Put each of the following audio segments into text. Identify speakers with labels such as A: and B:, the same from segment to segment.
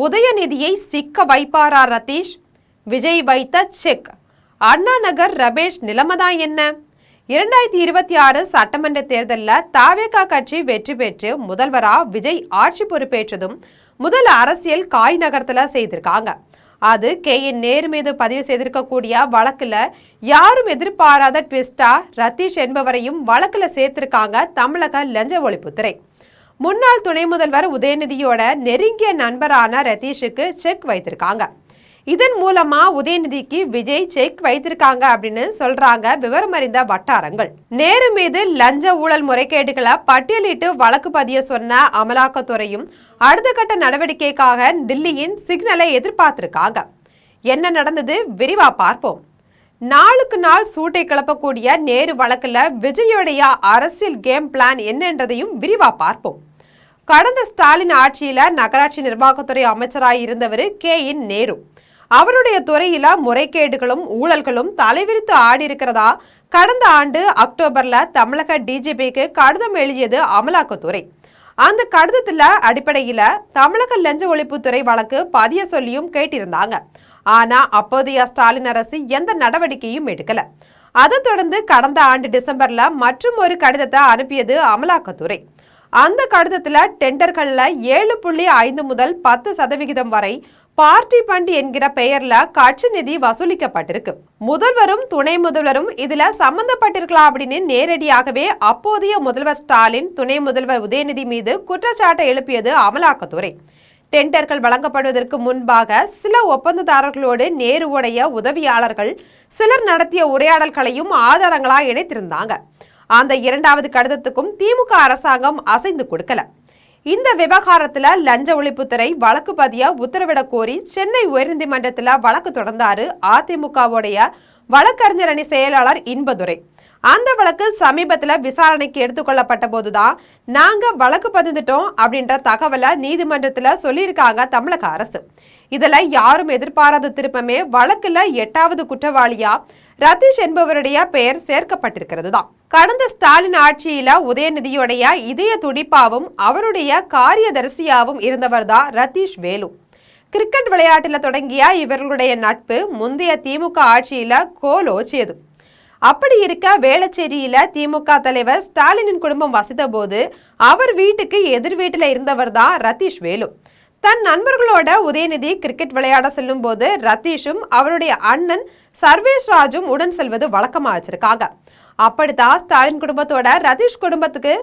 A: உதயநிதியை சிக்க வைப்பாரா ரதீஷ்? விஜய் வைத்த செக். அண்ணா நகர் ரமேஷ் நிலைமைதான் என்ன? 2026 சட்டமன்ற தேர்தலில் தவேக கட்சி வெற்றி பெற்று முதல்வரா விஜய் ஆட்சி பொறுப்பேற்றதும் முதல் அரசியல் காய் நகரத்துல செய்திருக்காங்க. அது KN நேரு மீது பதிவு செய்திருக்கக்கூடிய வழக்குல யாரும் எதிர்பாராத ட்விஸ்டா ரதீஷ் என்பவரையும் வழக்குல சேர்த்திருக்காங்க தமிழக லஞ்ச ஒழிப்புத்துறை. முன்னாள் துணை முதல்வர் உதயநிதியோட நெருங்கிய நண்பரான ரதீஷுக்கு செக் வைத்திருக்காங்க. இதன் மூலமா உதயநிதிக்கு விஜய் செக் வைத்திருக்காங்க அப்படின்னு சொல்றாங்க விவரம் அறிந்த வட்டாரங்கள். நேரு மீது லஞ்ச ஊழல் முறைகேடுகளை பட்டியலிட்டு வழக்கு பதிய சொன்ன அமலாக்கத்துறையும் அடுத்த கட்ட நடவடிக்கைக்காக டில்லியின் சிக்னலை எதிர்பார்த்திருக்காங்க. என்ன நடந்தது விரிவா பார்ப்போம். நாளுக்கு நாள் சூட்டை கிளப்பக்கூடிய நேரு வழக்குல விஜயோடைய அரசியல் கேம் பிளான் என்னன்றதையும் விரிவா பார்ப்போம். கடந்த ஸ்டாலின் ஆட்சியில நகராட்சி நிர்வாகத்துறை அமைச்சராய் இருந்தவர் KN நேரு. அவருடைய துறையில முறைகேடுகளும் ஊழல்களும் தலைவிரித்து ஆடி இருக்கிறதா கடந்த ஆண்டு அக்டோபர்ல தமிழக DGPக்கு கடிதம் எழுதியது அமலாக்கத்துறை. அந்த கடிதத்துல அடிப்படையில தமிழக லஞ்ச ஒழிப்புத்துறை வழக்கு பதிய சொல்லியும் கேட்டிருந்தாங்க. ஆனா அப்போதைய ஸ்டாலின் அரசு எந்த நடவடிக்கையும் எடுக்கல. அதை தொடர்ந்து கடந்த ஆண்டு டிசம்பர்ல மற்றும் ஒரு கடிதத்தை அனுப்பியது அமலாக்கத்துறை. அந்த கடிதத்துல டெண்டர்கள்ல 7.5 முதல் 10% வரை பார்ட்டி பண்ட் என்கிற பெயர்ல கட்சி நிதி வசூலிக்கப்பட்டிருக்கு. முதல்வரும் துணை முதல்வரும் இதுல சம்பந்தப்பட்டிருக்கலாம் அப்படின்னு நேரடியாகவே அப்போதைய முதல்வர் ஸ்டாலின் துணை முதல்வர் உதயநிதி மீது குற்றச்சாட்டை எழுப்பியது அமலாக்கத்துறை. டெண்டர்கள் வழங்கப்படுவதற்கு முன்பாக சில ஒப்பந்ததாரர்களோடு நேருவுடைய உதவியாளர்கள் சிலர் நடத்திய உரையாடல்களையும் ஆதாரங்களா இணைத்திருந்தாங்க. அந்த இரண்டாவது கடிதத்துக்கும் திமுக அரசாங்கம் அசைந்து கொடுக்கல. இந்த விவகாரத்துல லஞ்ச ஒழிப்புத்துறை வழக்கு பதிய உத்தரவிட கோரி சென்னை உயர்நீதிமன்றத்துல வழக்கு தொடர்ந்தாரு அதிமுகவுடைய வழக்கறிஞர் அணி செயலாளர் இன்பதுரை. அந்த வழக்கு சமீபத்துல விசாரணைக்கு எடுத்துக்கொள்ளப்பட்ட போதுதான் நாங்க வழக்கு பதிந்துட்டோம் அப்படின்ற தகவலை நீதிமன்றத்துல சொல்லியிருக்காங்க தமிழக அரசு. இதுல யாரும் எதிர்பாராத திருப்பமே வழக்குல 8வது குற்றவாளியா ரதீஷ் என்பவருடைய பெயர் சேர்க்கப்பட்டிருக்கிறது தான். கடந்த ஸ்டாலின் ஆட்சியில உதயநிதியுடைய இதய துடிப்பாவும் அவருடைய காரியதரிசியாவும் இருந்தவர் தான் ரதீஷ் வேலு. கிரிக்கெட் விளையாட்டுல தொடங்கிய இவர்களுடைய நட்பு முந்தைய திமுக ஆட்சியில கோலோச்சியது. அப்படி இருக்க வேளச்சேரியில திமுக தலைவர் ஸ்டாலினின் குடும்பம் வசித்த போது அவர் வீட்டுக்கு எதிர் வீட்டுல இருந்தவர் தான் ரதீஷ் வேலு. தன் நண்பர்களோட உதயநிதி கிரிக்கெட் விளையாட செல்லும் போது ரதீஷும் அவருடைய அண்ணன் சர்வேஷ் ராஜும் உடன் செல்வது வழக்கமா வச்சிருக்காங்க. அப்படித்தான் ஸ்டாலின் குடும்பத்தோட ரதீஷ் குடும்பத்துக்கு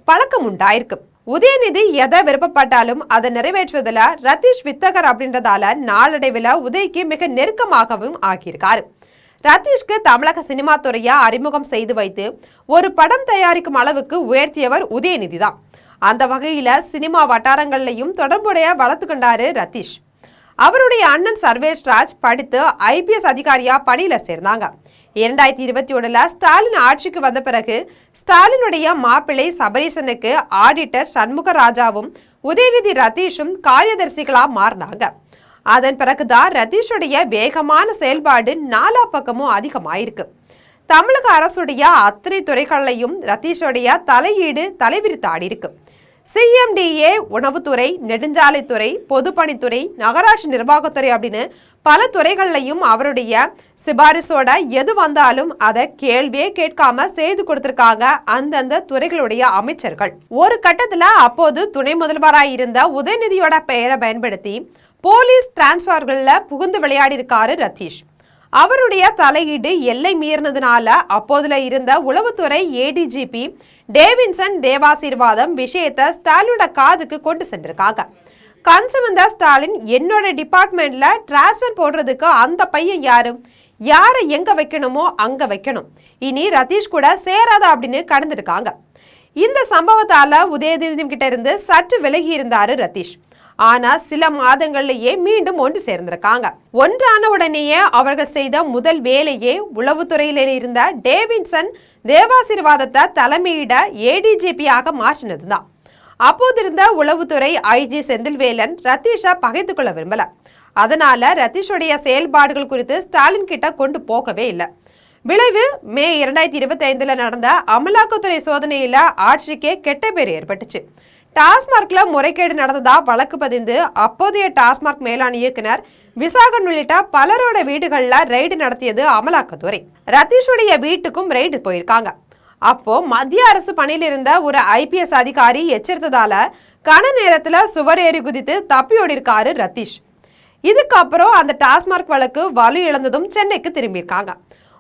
A: பழக்கம் உண்டாயிருக்கு. உதயநிதி எதை விருப்பப்பட்டாலும் அதை நிறைவேற்றுவதில் ரதீஷ் வித்தகர் அப்படின்றதால நாளடைவில் உதய்க்கு மிக நெருக்கமாகவும் ஆகியிருக்காரு. ரதீஷ்க்கு தமிழக சினிமா துறையை அறிமுகம் செய்து வைத்து ஒரு படம் தயாரிக்கும் அளவுக்கு உயர்த்தியவர் உதயநிதி தான். அந்த வகையில சினிமா வட்டாரங்கள்லையும் தொடர்புடைய வளர்த்து கொண்டாரு ரதீஷ். அவருடைய அண்ணன் சர்வேஷ் ராஜ் படித்து IPS அதிகாரியா பணியில சேர்ந்தாங்க. 2021 ஸ்டாலின் ஆட்சிக்கு வந்த பிறகு ஸ்டாலினுடைய மாப்பிள்ளை சபரீசனுக்கு ஆடிட்டர் சண்முகராஜாவும் உதயநிதி ரதீஷும் காரியதர்சிகளா மாறினாங்க. அதன் பிறகுதான் ரதீஷுடைய வேகமான செயல்பாடு நாலா பக்கமும் அதிகமாயிருக்கு. தமிழக அரசுடைய அத்தனை துறைகளையும் ரதீஷுடைய தலையீடு தலைவிரித்தாடி இருக்கு. CMDA, உணவுத்துறை, நெடுஞ்சாலைத்துறை, பொதுப்பணித்துறை, நகராட்சி நிர்வாகத்துறை அப்படின்னு பல துறைகள்லையும் அவருடைய சிபாரிசோட எது வந்தாலும் அதை கேள்வியே கேட்காம செய்து கொடுத்திருக்காங்க அந்தந்த துறைகளுடைய அமைச்சர்கள். ஒரு கட்டத்துல அப்போது துணை முதல்வராய் இருந்த உதயநிதியோட பெயரை பயன்படுத்தி போலீஸ் டிரான்ஸ்பர்கள்ல புகுந்து விளையாடி இருக்காரு ரதீஷ். அவருடைய தலையீடு எல்லை மீறினதுனால அப்போதுல இருந்த உளவுத்துறை ADGP டேவின்சன் தேவாசீர்வாதம் விஷயத்தை ஸ்டாலினோட காதுக்கு கொண்டு சென்றிருக்காங்க. கன்சவந்த ஸ்டாலின் என்னோட டிபார்ட்மெண்ட்ல டிரான்ஸ்பர் போடுறதுக்கு அந்த பையன் யாரை எங்க வைக்கணுமோ அங்க வைக்கணும், இனி ரதீஷ் கூட சேராதா அப்படின்னு கடந்திருக்காங்க. இந்த சம்பவத்தால உதயநிதி கிட்ட இருந்து சற்று விலகி இருந்தாரு ரதீஷ். ஆனா சில மாதங்கள்லயே மீண்டும் ஒன்று சேர்ந்திருக்காங்க. ஒன்றான உடனேயே அவர்கள் செய்த முதல் வேலையே உளவுத்துறையில இருந்த டேவின்சன் தேவாசீர்வாதத்தை தலைமையிட ADGP-யாக மாற்றினதுதான். அப்போது இருந்த உளவுத்துறை IG செந்தில்வேலன் ரதீஷை பகைத்து கொள்ள விரும்பல. அதனால ரதீஷுடைய செயல்பாடுகள் குறித்து ஸ்டாலின் கிட்ட கொண்டு போகவே இல்லை. விளைவு மே 2025 நடந்த அமலாக்கத்துறை சோதனையில ஆட்சிக்கே கெட்ட பேர் ஏற்பட்டுச்சு. டாஸ்மார்க்ல முறைகேடு நடந்ததா வழக்கு பதிந்து அப்போதைய டாஸ்மார்க் மேலாண் இயக்குனர் விசாகன் உள்ளிட்ட பலரோட வீடுகள்ல ரெய்டு நடத்தியது அமலாக்கத்துறை. ரதீஷுடைய வீட்டுக்கும் ரெய்டு போயிருக்காங்க. அப்போ மத்திய அரசு பணியில் இருந்த ஒரு IPS அதிகாரி எச்சரித்ததால கன நேரத்துல சுவர் ஏறி குதித்து தப்பியோடி இருக்காரு ரதீஷ். இதுக்கப்புறம் அந்த டாஸ்மார்க் வழக்கு வலு இழந்ததும் சென்னைக்கு திரும்பியிருக்காங்க.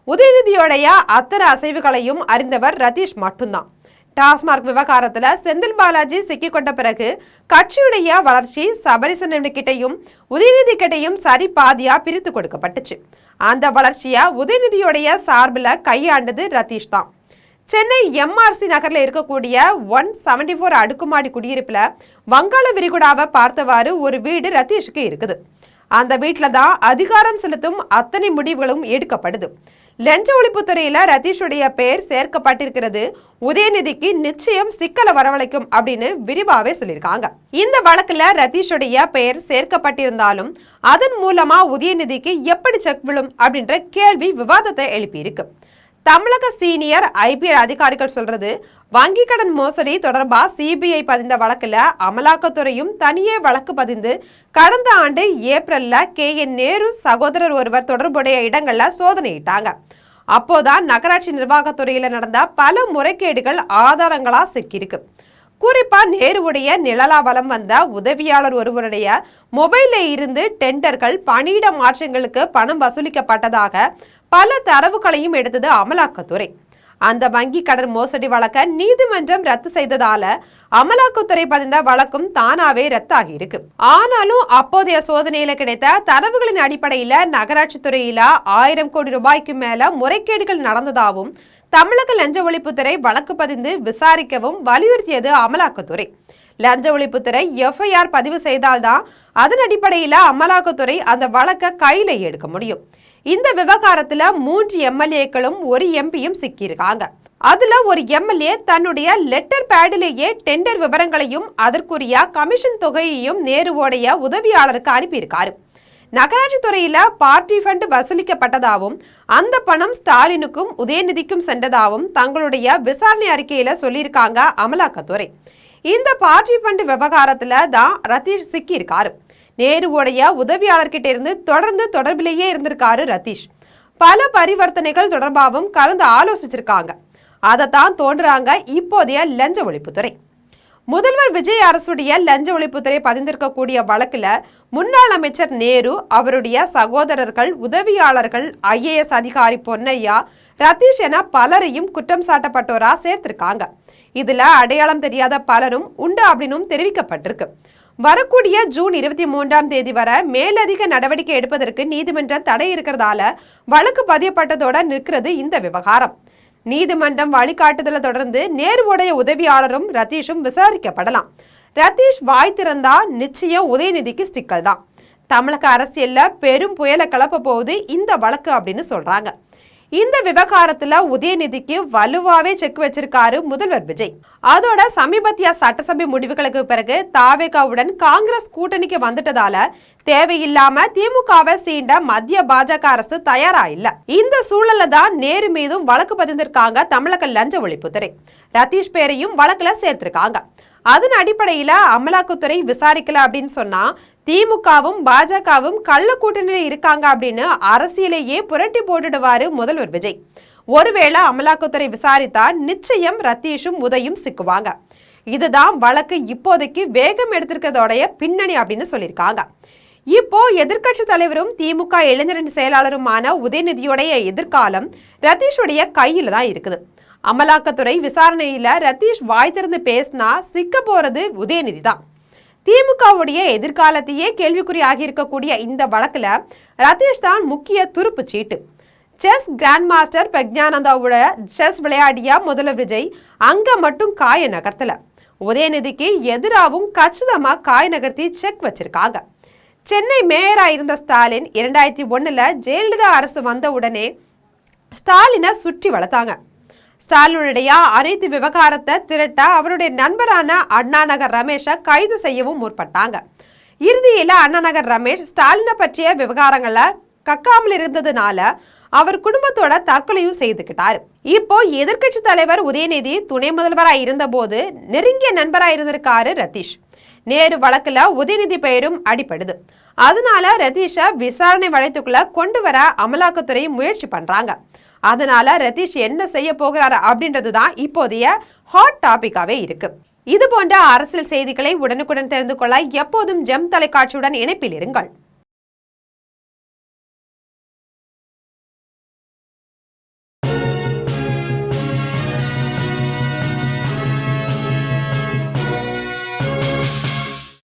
A: உதயநிதியோடைய அத்தனை அசைவுகளையும் அறிந்தவர் ரதீஷ் மட்டும்தான். டாஸ்மார்க் விவகாரத்துல செந்தில் பாலாஜி சிக்கிக்கொண்ட பிறகு கட்சியுடைய வளர்ச்சி சபரிசன் கிட்டையும் உதயநிதி கிட்டையும் சரி பாதியா பிரித்து கொடுக்கப்பட்டுச்சு. அந்த வளர்ச்சிய உதயநிதியோடைய சார்பில் கையாண்டது ரதீஷ் தான். சென்னை MRC நகர்ல இருக்கக்கூடிய 174 அடுக்குமாடி குடியிருப்புல வங்காள விரிகுடாவை பார்த்தவாறு ஒரு வீடு ரதீஷுக்கு இருக்குது. அந்த வீட்டுல தான் அதிகாரம் செலுத்தும் அத்தனை முடிவுகளும் எடுக்கப்படுது. லஞ்ச ஒழிப்புத்துறையில ரதீஷுடைய பெயர் சேர்க்கப்பட்டிருக்கிறது உதயநிதிக்கு நிச்சயம் சிக்கலை வரவழைக்கும் அப்படின்னு விரிவாவே சொல்லியிருக்காங்க. இந்த வழக்குல ரதீஷுடைய பெயர் சேர்க்கப்பட்டிருந்தாலும் அதன் மூலமா உதயநிதிக்கு எப்படி செக் விழும் அப்படின்ற கேள்வி விவாதத்தை எழுப்பியிருக்கு. தமிழக சீனியர் IPS அதிகாரிகள் சொல்றது, வங்கி கடன் மோசடி தொடர்பா CBI பதிந்த வழக்குல அமலாக்கத்துறையும் தனியே வழக்கு பதிந்து கடந்த ஆண்டு ஏப்ரல்ல KN நேரு சகோதரர் ஒருவர் தொடர்புடைய இடங்கள்ல சோதனையிட்டாங்க. அப்போதான் நகராட்சி நிர்வாகத்துறையில நடந்த பல முறைகேடுகள் ஆதாரங்களா சிக்கியிருக்கு. குறிப்பா நேருவுடைய நிழலா வலம் வந்த உதவியாளர் ஒருவருடைய மொபைல்ல இருந்து டெண்டர்கள் பணியிட மாற்றங்களுக்கு பணம் வசூலிக்கப்பட்டதாக பல தரவுகளையும் எடுத்தது அமலாக்கத்துறை. அந்த வங்கி கடன் மோசடி வழக்க நீதிமன்றம் ரத்து செய்ததால அமலாக்கத்துறை பதிந்த வழக்கும் தானாவே ரத்தாகி இருக்கு. ஆனாலும் அப்போதைய சோதனையில கிடைத்த தரவுகளின் அடிப்படையில நகராட்சி துறையில 1000 கோடி ரூபாய்க்கு மேல முறைகேடுகள் நடந்ததாகவும் தமிழக லஞ்ச ஒழிப்புத்துறை வழக்கு பதிந்து விசாரிக்கவும் வலியுறுத்தியது அமலாக்கத்துறை. லஞ்ச ஒழிப்புத்துறை FIR பதிவு செய்தால்தான் அதன் அடிப்படையில அமலாக்கத்துறை அந்த வழக்க கையில எடுக்க முடியும். இந்த விவகாரத்துல 3 MLAக்களும் ஒரு MPயும் சிக்கியிருக்காங்க. அதுல ஒரு MLA தன்னுடைய லெட்டர் பேடிலேயே டெண்டர் விவரங்களையும் அதற்குரிய கமிஷன் தொகையையும் நேருவோடைய உதவியாளருக்கு அனுப்பியிருக்காரு. நகராட்சி துறையில பார்ட்டி ஃபண்ட் வசூலிக்கப்பட்டதாகவும் அந்த பணம் ஸ்டாலினுக்கும் உதயநிதிக்கும் சென்றதாகவும் தங்களுடைய விசாரணை அறிக்கையில சொல்லியிருக்காங்க அமலாக்கத்துறை. இந்த பார்ட்டி ஃபண்ட் விவகாரத்துல தான் ரதீஷ் சிக்கியிருக்காரு. நேருவோடைய உதவியாளர்கிட்ட இருந்து தொடர்ந்து தொடர்பிலேயே இருந்திருக்காரு ரதீஷ். பல பரிவர்த்தனைகள் தொடர்பாகவும் கலந்து ஆலோசிச்சிருக்காங்க. அதைத்தான் தோன்றுறாங்க இப்போதைய லஞ்ச ஒழிப்புத்துறை. முதல்வர் விஜய் அரசுடைய லஞ்ச ஒழிப்புத்துறை பதிந்திருக்கக்கூடிய வழக்குல முன்னாள் அமைச்சர் நேரு, அவருடைய சகோதரர்கள், உதவியாளர்கள், IAS அதிகாரி பொன்னையா, ரதீஷ் என பலரையும் குற்றம் சாட்டப்பட்டோரா சேர்த்திருக்காங்க. இதுல அடையாளம் தெரியாத பலரும் உண்டு அப்படின்னு தெரிவிக்கப்பட்டிருக்கு. வரக்கூடிய ஜூன் 23ஆம் தேதி வரை மேலதிக நடவடிக்கை எடுப்பதற்கு நீதிமன்றம் தடை இருக்கிறதால வழக்கு பதியப்பட்டதோட நிற்கிறது இந்த விவகாரம். நீதிமன்றம் வழிகாட்டுதலை தொடர்ந்து நேருவுடைய உதவியாளரும் ரதீஷும் விசாரிக்கப்படலாம். ரதீஷ் வாய் திறந்தா நிச்சயம் உதயநிதிக்கு சிக்கல் தான். தமிழக அரசியல்ல பெரும் புயலை கிளப்ப போகுது இந்த வழக்கு அப்படின்னு சொல்றாங்க. இந்த விவகாரத்துல உதயநிதிக்கு வலுவாவே செக் வச்சிருக்காரு முதல்வர் விஜய். அதோட சமீபத்திய சட்டசபை முடிவுகளுக்கு பிறகு தாவேகாவுடன் காங்கிரஸ் கூட்டணிக்கு வந்துட்டதால தேவையில்லாம திமுகவை சீண்ட மத்திய பாஜக அரசு தயாரா இல்ல. இந்த சூழல்ல தான் நேரு மீதும் வழக்கு பதிந்திருக்காங்க தமிழக லஞ்ச ஒழிப்புத்துறை. ரதீஷ் பேரையும் வழக்குல சேர்த்திருக்காங்க. அதன் அடிப்படையில அமலாக்கத்துறை விசாரிக்கல அப்படின்னு சொன்னா திமுகவும் பாஜகவும் கள்ள கூட்டணியில இருக்காங்க அப்படின்னு அரசியலையே புரட்டி போட்டுடுவாரு முதல்வர் விஜய். ஒருவேளை அமலாக்கத்துறை விசாரித்தா நிச்சயம் ரதீஷும் உதயும் சிக்குவாங்க. இதுதான் வழக்கு இப்போதைக்கு வேகம் எடுத்திருக்கிறதோடைய பின்னணி அப்படின்னு சொல்லியிருக்காங்க. இப்போ எதிர்கட்சி தலைவரும் திமுக இளைஞரணி செயலாளருமான உதயநிதியுடைய எதிர்காலம் ரதீஷுடைய கையில தான் இருக்குது. அமலாக்கத்துறை விசாரணையில ரதீஷ் வாய் திறந்து பேசினா சிக்க போறது உதயநிதி தான். திமுகவுடைய எதிர்காலத்தையே கேள்விக்குறி ஆகியிருக்கக்கூடிய இந்த வழக்குல ரதீஷ் தான் முக்கிய துருப்பு சீட்டு. செஸ் கிராண்ட் மாஸ்டர் பிரக்ஞானந்தாவோட செஸ் விளையாடிய முதல்வர் விஜய் அங்க மட்டும் காய நகர்த்தல. உதயநிதிக்கு எதிராகவும் கச்சிதமா காய் நகர்த்தி செக் வச்சிருக்காங்க. சென்னை மேயரா இருந்த ஸ்டாலின் 2001 ஜெயலலிதா அரசு வந்த உடனே ஸ்டாலினை சுற்றி வளர்த்தாங்க. ஸ்டாலினுடைய அனைத்து விவகாரத்தை திரட்ட அவருடைய நண்பரான அண்ணா நகர் ரமேஷை கைது செய்யவும் முற்பட்டாங்க. இறுதியில அண்ணா நகர் ரமேஷ் ஸ்டாலினை பற்றிய விவகாரங்களை கக்காமல் இருந்ததுனால அவர் குடும்பத்தோட தற்கொலையும் செய்துக்கிட்டாரு. இப்போ எதிர்கட்சி தலைவர் உதயநிதி துணை முதல்வராய் இருந்த போது நெருங்கிய நண்பராய் இருந்திருக்காரு ரதீஷ். நேரு வழக்குல உதயநிதி பெயரும் அடிபடுது. அதனால ரதீஷ விசாரணை வளையத்துக்குள்ள கொண்டு வர அமலாக்கத்துறை முயற்சி பண்றாங்க. அதனால ரதீஷ் என்ன செய்ய போகிறாரு அப்படின்றதுதான் இப்போதைய ஹாட் டாபிக்காவே இருக்கு. இது போன்ற அரசியல் செய்திகளை உடனுக்குடன் தெரிந்து கொள்ள எப்போதும் ஜெம் தொலைக்காட்சியுடன் இணைப்பில் இருங்கள்.